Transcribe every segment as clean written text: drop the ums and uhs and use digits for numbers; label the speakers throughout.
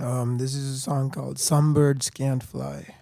Speaker 1: This is a song called Some Birds Can't Fly.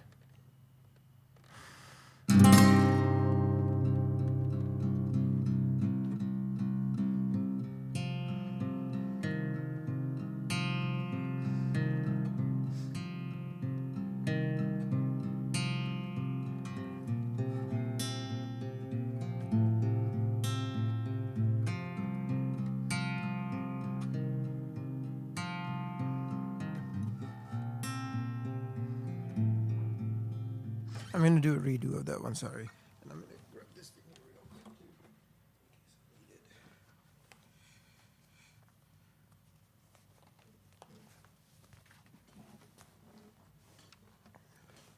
Speaker 1: I'm going to do a redo of that one, sorry. And I'm going to grab this thing real quick.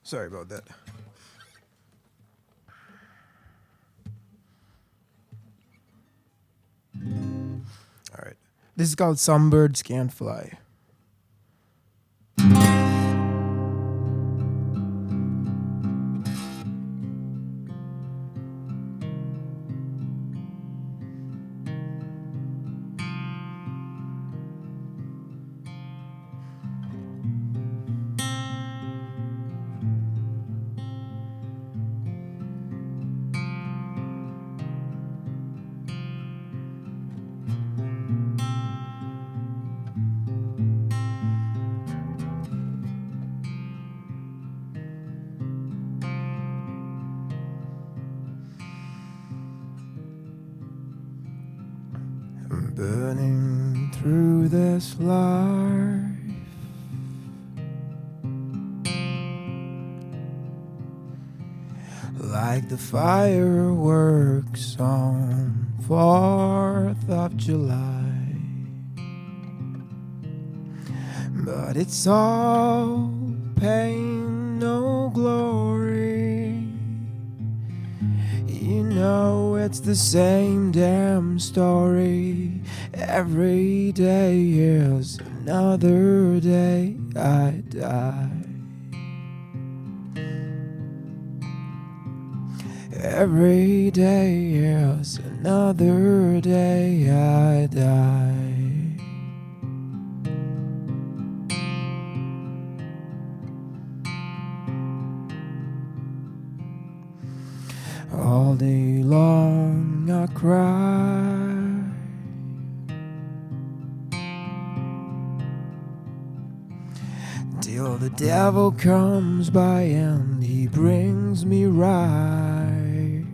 Speaker 1: Sorry about that. All right. This is called Some Birds Can't Fly. I'm burning through this life, like the fireworks on 4th of July. But it's all pain, no glory. You know it's the same damn story. Every day is another day I die. Every day is another day I die. All day long I cry, till the devil comes by and he brings me right.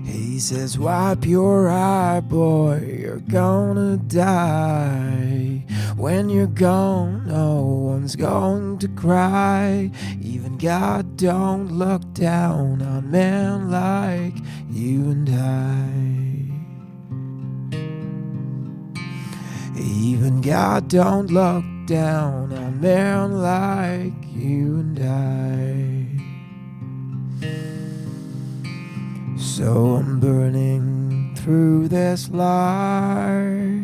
Speaker 1: He says, wipe your eye, boy, you're gonna die. When you're gone, no one's going to cry. Even God don't look down on men like you and I. Even God don't look down on men like you and I. So I'm burning through this life,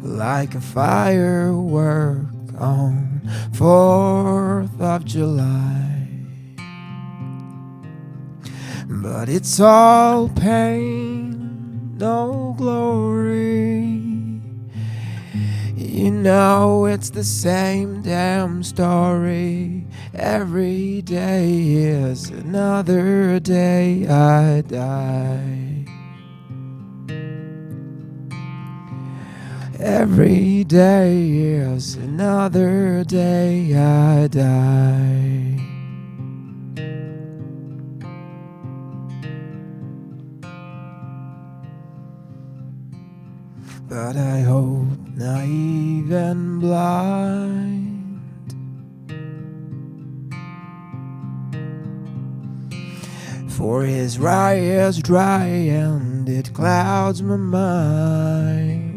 Speaker 1: like a firework on 4th of July. But it's all pain, no glory. You know it's the same damn story. Every day is another day I die. Every day is another day I die. But I hope, naive and blind, for his rye is dry and it clouds my mind.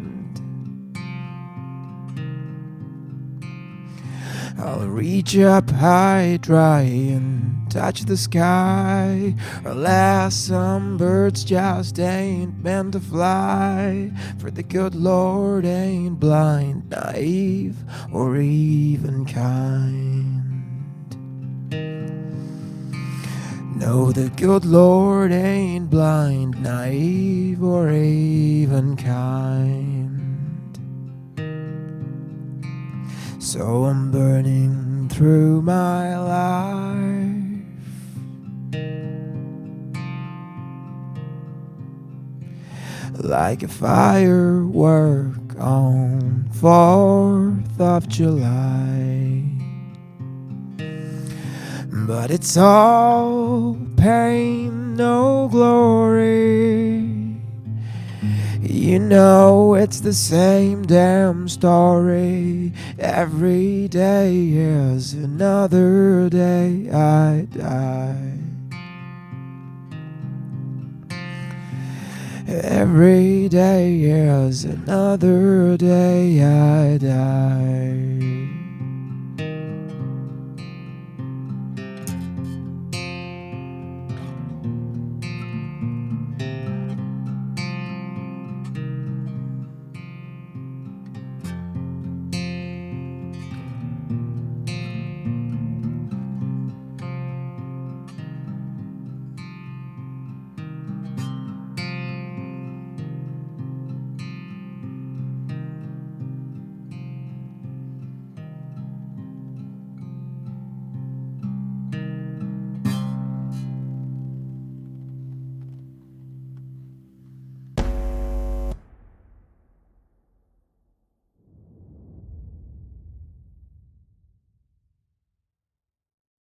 Speaker 1: I'll reach up high, try and touch the sky. Alas, some birds just ain't meant to fly, for the good Lord ain't blind, naive, or even kind. No, the good Lord ain't blind, naive, or even kind. So I'm burning through my life, like a firework on 4th of July. But it's all pain, no glory. You know it's the same damn story. Every day is another day I die. Every day is another day I die.